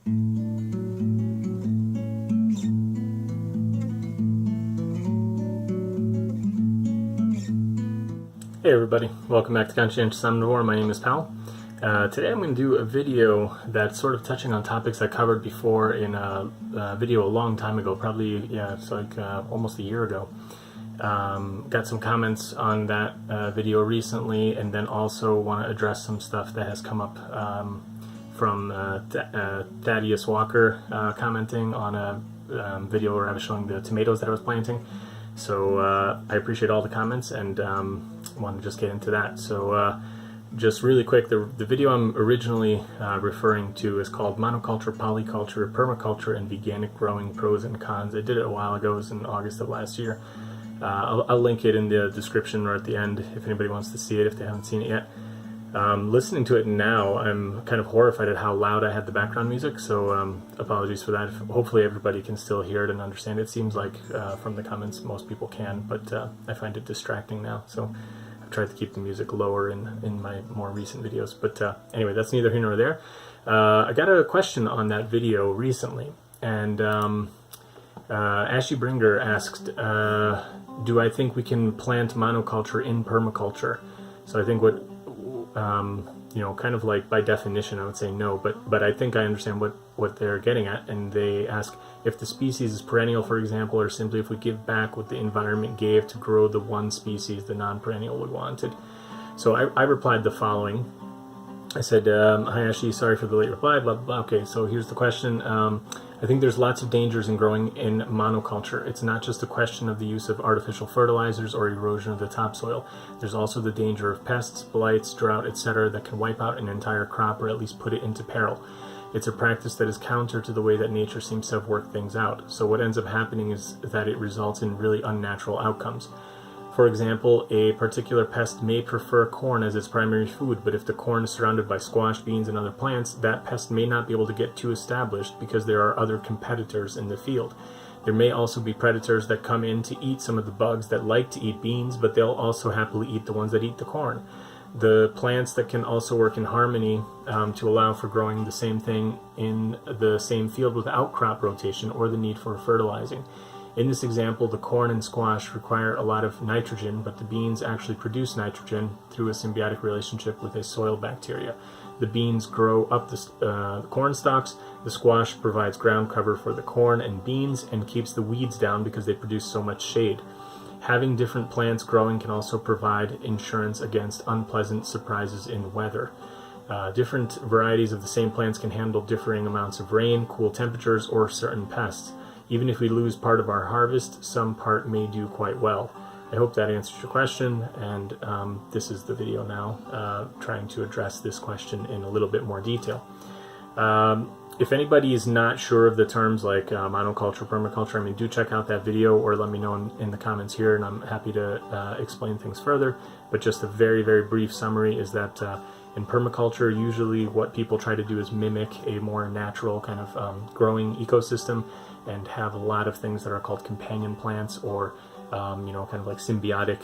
Hey everybody, welcome back to Conscientious Omnivore. My name is Pal. Today I'm going to do a video that's sort of touching on topics I covered before in a video a long time ago, probably, it's like almost a year ago. Got some comments on that video recently, and then also want to address some stuff that has come up from Thaddeus Walker commenting on a video where I was showing the tomatoes that I was planting. So I appreciate all the comments and want to just get into that. So just really quick, the video I'm originally referring to is called Monoculture, Polyculture, Permaculture, and Veganic Growing Pros and Cons. I did it a while ago. It was in August of last year. I'll link it in the description or at the end if anybody wants to see it if they haven't seen it yet. Listening to it now, I'm kind of horrified at how loud I had the background music, so apologies for that. Hopefully everybody can still hear it and understand it. It seems like from the comments most people can, but I find it distracting now, so I've tried to keep the music lower in my more recent videos. But anyway, that's neither here nor there. I got a question on that video recently, and Ashley Bringer asked, do I think we can plant monoculture in permaculture? So I think what kind of like by definition I would say no, but I think I understand what they're getting at, and they ask if the species is perennial, for example, or simply if we give back what the environment gave to grow the one species, the non-perennial, we wanted. So I replied the following. I said, hi Ashley, sorry for the late reply, blah, blah, blah. Okay, so here's the question. I think there's lots of dangers in growing in monoculture. It's not just a question of the use of artificial fertilizers or erosion of the topsoil. There's also the danger of pests, blights, drought, etc. that can wipe out an entire crop or at least put it into peril. It's a practice that is counter to the way that nature seems to have worked things out. So what ends up happening is that it results in really unnatural outcomes. For example, a particular pest may prefer corn as its primary food, but if the corn is surrounded by squash, beans, and other plants, that pest may not be able to get too established because there are other competitors in the field. There may also be predators that come in to eat some of the bugs that like to eat beans, but they'll also happily eat the ones that eat the corn. The plants that can also work in harmony to allow for growing the same thing in the same field without crop rotation or the need for fertilizing. In this example, the corn and squash require a lot of nitrogen, but the beans actually produce nitrogen through a symbiotic relationship with a soil bacteria. The beans grow up the corn stalks, the squash provides ground cover for the corn and beans and keeps the weeds down because they produce so much shade. Having different plants growing can also provide insurance against unpleasant surprises in weather. Different varieties of the same plants can handle differing amounts of rain, cool temperatures, or certain pests. Even if we lose part of our harvest, some part may do quite well. I hope that answers your question, and this is the video now trying to address this question in a little bit more detail. If anybody is not sure of the terms like monoculture, permaculture, do check out that video or let me know in the comments here, and I'm happy to explain things further. But just a very, very brief summary is that in permaculture, usually what people try to do is mimic a more natural kind of growing ecosystem and have a lot of things that are called companion plants or, kind of like symbiotic,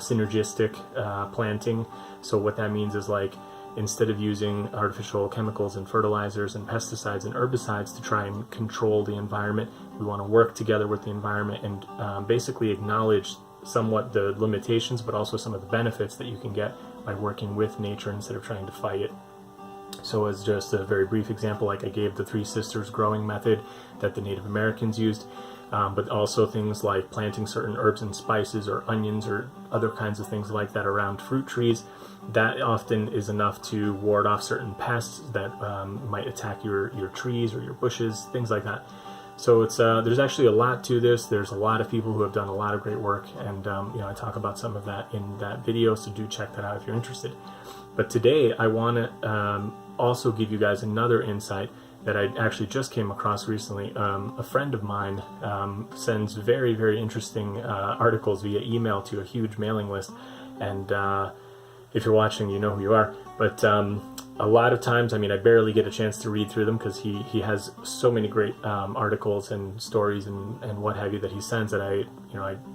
synergistic planting. So what that means is like, instead of using artificial chemicals and fertilizers and pesticides and herbicides to try and control the environment, we want to work together with the environment and basically acknowledge somewhat the limitations, but also some of the benefits that you can get by working with nature instead of trying to fight it. So as just a very brief example, like I gave the Three Sisters growing method that the Native Americans used, but also things like planting certain herbs and spices or onions or other kinds of things like that around fruit trees. That often is enough to ward off certain pests that might attack your trees or your bushes, things like that. So it's there's actually a lot to this. There's a lot of people who have done a lot of great work, and I talk about some of that in that video, so do check that out if you're interested. But today I want to also give you guys another insight that I actually just came across recently. A friend of mine sends very, very interesting articles via email to a huge mailing list, and if you're watching, you know who you are. But a lot of times, I barely get a chance to read through them because he has so many great articles and stories and what have you that he sends that I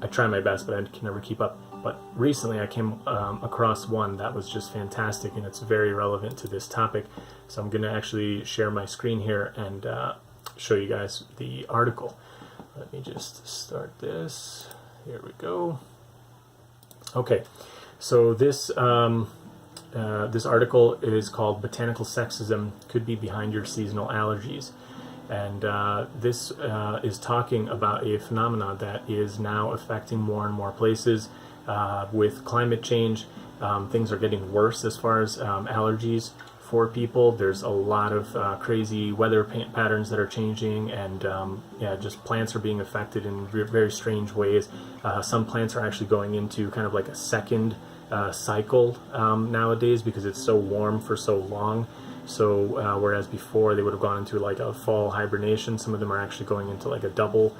try my best, but I can never keep up. but recently I came across one that was just fantastic, and it's very relevant to this topic. So I'm going to actually share my screen here and show you guys the article. Let me just start this. Here we go. Okay, so this this article is called "Botanical Sexism Could Be Behind Your Seasonal Allergies." And this is talking about a phenomenon that is now affecting more and more places. With climate change, things are getting worse as far as allergies for people. There's a lot of crazy weather patterns that are changing, and yeah, just plants are being affected in very strange ways. Some plants are actually going into kind of like a second cycle nowadays because it's so warm for so long. So whereas before they would have gone into like a fall hibernation, some of them are actually going into like a double,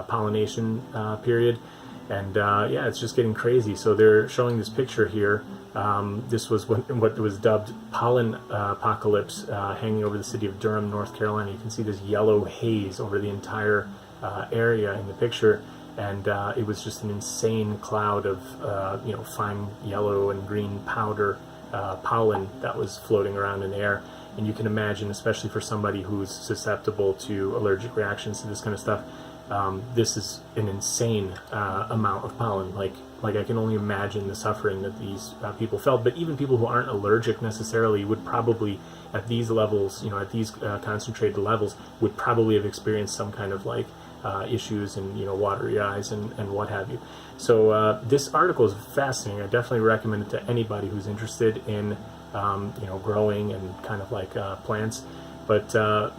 pollination period. And yeah, it's just getting crazy. So they're showing this picture here. This was what was dubbed pollen apocalypse, hanging over the city of Durham, North Carolina. You can see this yellow haze over the entire area in the picture. And it was just an insane cloud of fine yellow and green powder pollen that was floating around in the air. And you can imagine, especially for somebody who's susceptible to allergic reactions to this kind of stuff, this is an insane amount of pollen. Like I can only imagine the suffering that these people felt. But even people who aren't allergic necessarily would probably, at these levels, at these concentrated levels, would probably have experienced some kind of like issues and watery eyes and what have you. So this article is fascinating. I definitely recommend it to anybody who's interested in growing and kind of like plants. But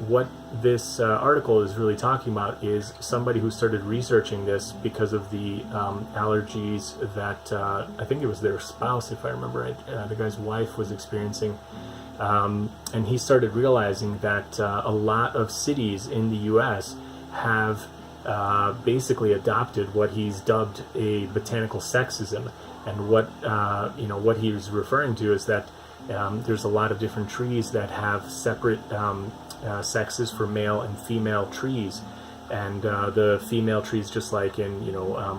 what this article is really talking about is somebody who started researching this because of the allergies that I think it was their spouse, if I remember right, the guy's wife was experiencing. And he started realizing that a lot of cities in the US have basically adopted what he's dubbed a botanical sexism. And what he was referring to is that there's a lot of different trees that have separate sexes for male and female trees. And the female trees, just like in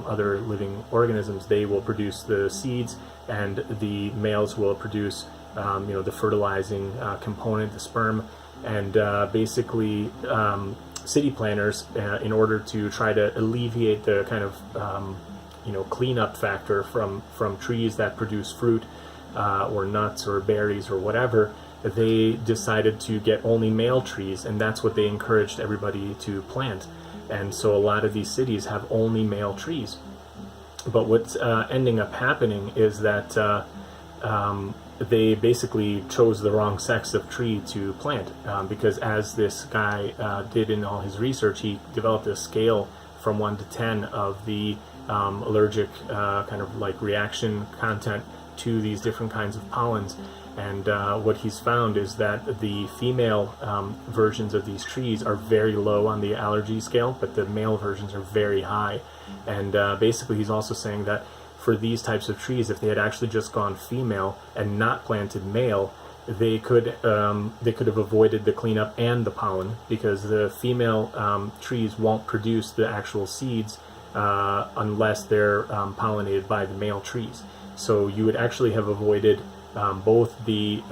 other living organisms, they will produce the seeds, and the males will produce the fertilizing component, the sperm. And basically city planners, in order to try to alleviate the kind of cleanup factor from trees that produce fruit or nuts or berries or whatever, they decided to get only male trees, and that's what they encouraged everybody to plant. And so a lot of these cities have only male trees. But what's ending up happening is that they basically chose the wrong sex of tree to plant, because as this guy did in all his research, he developed a scale from 1 to 10 of the allergic kind of like reaction content to these different kinds of pollens. And what he's found is that the female versions of these trees are very low on the allergy scale, but the male versions are very high. And basically he's also saying that for these types of trees, if they had actually just gone female and not planted male, they could have avoided the cleanup and the pollen, because the female trees won't produce the actual seeds unless they're pollinated by the male trees. So you would actually have avoided both the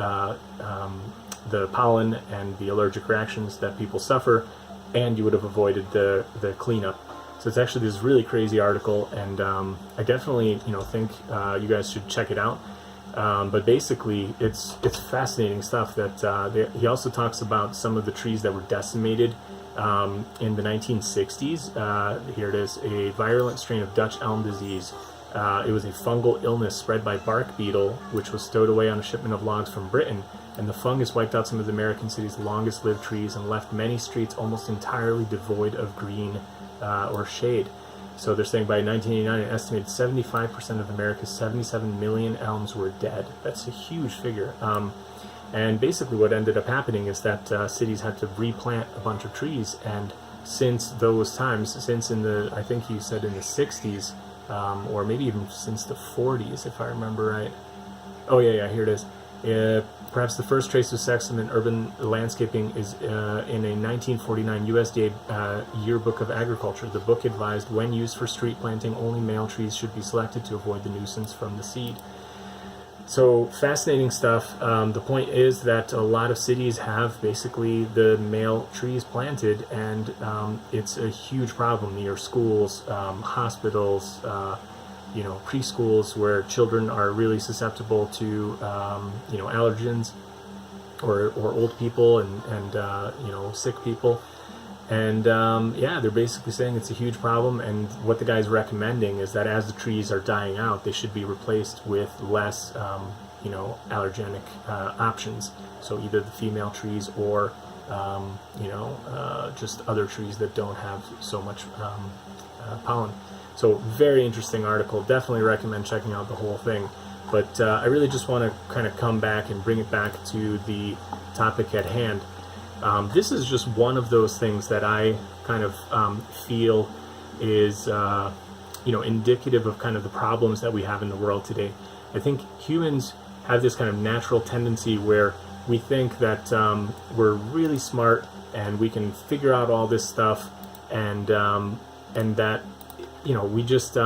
pollen and the allergic reactions that people suffer, and you would have avoided the cleanup. So it's actually this really crazy article, and I definitely think you guys should check it out. But basically, it's fascinating stuff. That he also talks about some of the trees that were decimated in the 1960s. Here it is: a virulent strain of Dutch elm disease. It was a fungal illness spread by bark beetle, which was stowed away on a shipment of logs from Britain. And the fungus wiped out some of the American city's longest-lived trees and left many streets almost entirely devoid of green or shade. So they're saying by 1989, an estimated 75% of America's 77 million elms were dead. That's a huge figure. And basically what ended up happening is that cities had to replant a bunch of trees. And since those times, since I think he said in the 60s, or maybe even since the 40s, if I remember right. Oh yeah, here it is. Perhaps the first trace of sexism in urban landscaping is in a 1949 USDA Yearbook of Agriculture. The book advised when used for street planting, only male trees should be selected to avoid the nuisance from the seed. So fascinating stuff. The point is that a lot of cities have basically the male trees planted, and it's a huge problem near schools, hospitals, preschools, where children are really susceptible to allergens, or old people and sick people. And they're basically saying it's a huge problem, and what the guy's recommending is that as the trees are dying out, they should be replaced with less allergenic options. So either the female trees or just other trees that don't have so much pollen. So very interesting article. Definitely recommend checking out the whole thing. But I really just want to kind of come back and bring it back to the topic at hand. This is just one of those things that I kind of feel is indicative of kind of the problems that we have in the world today. I think humans have this kind of natural tendency where we think that we're really smart and we can figure out all this stuff, and that we just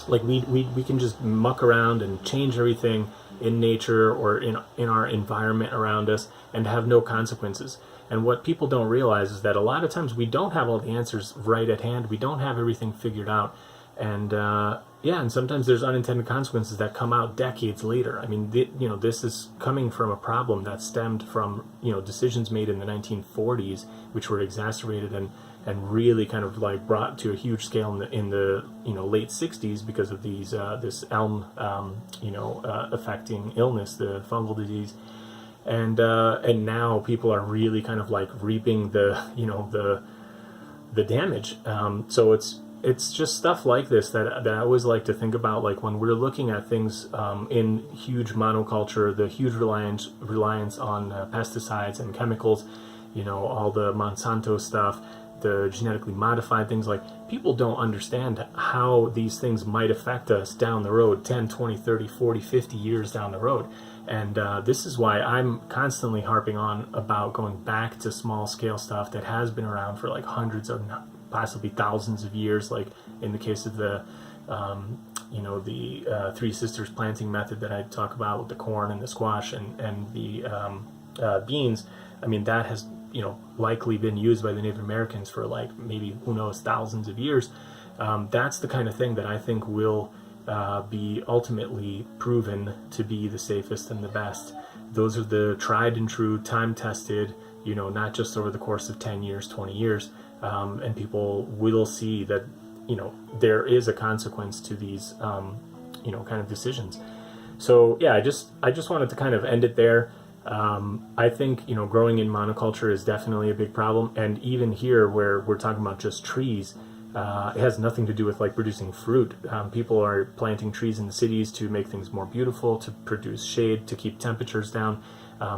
we can just muck around and change everything in nature or in our environment around us and have no consequences. And what people don't realize is that a lot of times we don't have all the answers right at hand. We don't have everything figured out. And and sometimes there's unintended consequences that come out decades later. I mean, this is coming from a problem that stemmed from decisions made in the 1940s, which were exacerbated and really kind of like brought to a huge scale in the late 60s because of these this elm affecting illness, the fungal disease, and now people are really kind of like reaping the damage. So it's just stuff like this that I always like to think about, like when we're looking at things in huge monoculture, the huge reliance on pesticides and chemicals, all the Monsanto stuff, the genetically modified things. Like, people don't understand how these things might affect us down the road, 10, 20, 30, 40, 50 years down the road. And this is why I'm constantly harping on about going back to small scale stuff that has been around for like hundreds of, possibly thousands of years, like in the case of the Three Sisters planting method that I talk about with the corn and the squash and the beans. I mean, that has likely been used by the Native Americans for like maybe, who knows, thousands of years. That's the kind of thing that I think will be ultimately proven to be the safest and the best. Those are the tried and true, time-tested, not just over the course of 10 years, 20 years. And people will see that, there is a consequence to these, kind of decisions. So yeah, I just wanted to kind of end it there. I think, growing in monoculture is definitely a big problem. And even here where we're talking about just trees, it has nothing to do with like producing fruit. People are planting trees in the cities to make things more beautiful, to produce shade, to keep temperatures down.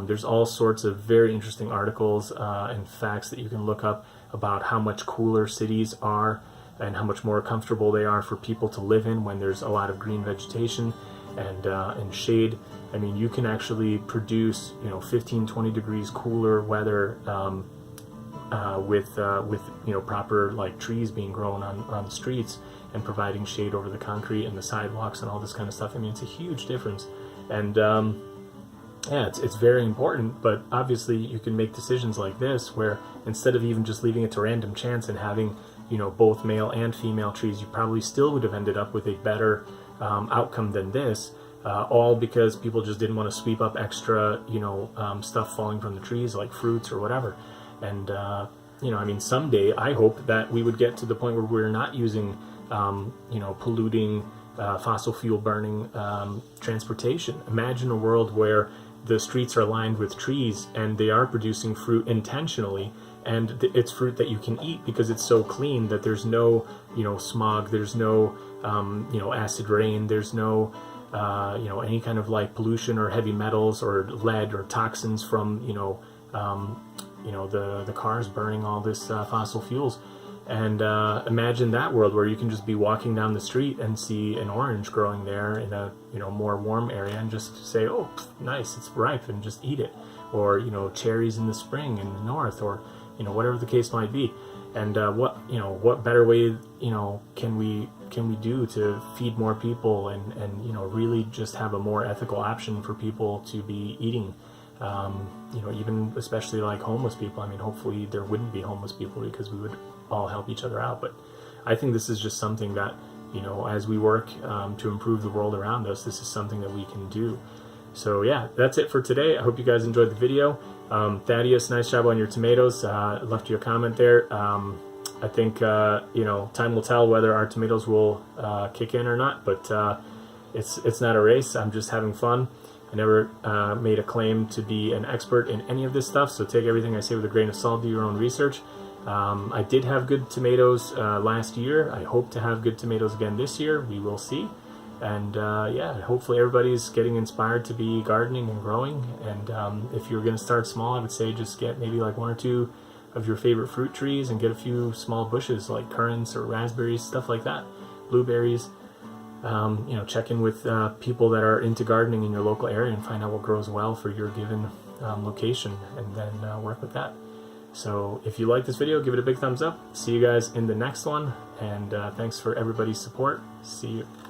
There's all sorts of very interesting articles and facts that you can look up about how much cooler cities are and how much more comfortable they are for people to live in when there's a lot of green vegetation and shade. I mean, you can actually produce 15, 20 degrees cooler weather with proper like trees being grown on the streets and providing shade over the concrete and the sidewalks and all this kind of stuff. I mean, it's a huge difference. And it's very important, but obviously you can make decisions like this where instead of even just leaving it to random chance and having both male and female trees, you probably still would have ended up with a better outcome than this, all because people just didn't want to sweep up extra stuff falling from the trees, like fruits or whatever. And I mean, someday I hope that we would get to the point where we're not using polluting fossil fuel burning transportation. Imagine a world where the streets are lined with trees and they are producing fruit intentionally, and it's fruit that you can eat because it's so clean that there's no smog, there's no acid rain, there's no any kind of like pollution or heavy metals or lead or toxins from the cars burning all this fossil fuels. And imagine that world where you can just be walking down the street and see an orange growing there in a more warm area, and just say, oh, nice, it's ripe, and just eat it. Or cherries in the spring in the north, or whatever the case might be. And what better way can we do to feed more people, and really just have a more ethical option for people to be eating. Even especially like homeless people. I mean, hopefully there wouldn't be homeless people because we would all help each other out. But I think this is just something that, as we work to improve the world around us, this is something that we can do. So yeah, that's it for today. I hope you guys enjoyed the video. Thaddeus, nice job on your tomatoes. Left you a comment there. I think, time will tell whether our tomatoes will kick in or not, but it's not a race. I'm just having fun. I never made a claim to be an expert in any of this stuff, so take everything I say with a grain of salt, do your own research. I did have good tomatoes last year. I hope to have good tomatoes again this year. We will see. And yeah, hopefully everybody's getting inspired to be gardening and growing. And if you're going to start small, I would say just get maybe like 1 or 2 of your favorite fruit trees and get a few small bushes like currants or raspberries, stuff like that, blueberries. Check in with people that are into gardening in your local area and find out what grows well for your given location, and then work with that. So if you like this video, give it a big thumbs up. See you guys in the next one, and thanks for everybody's support. See you.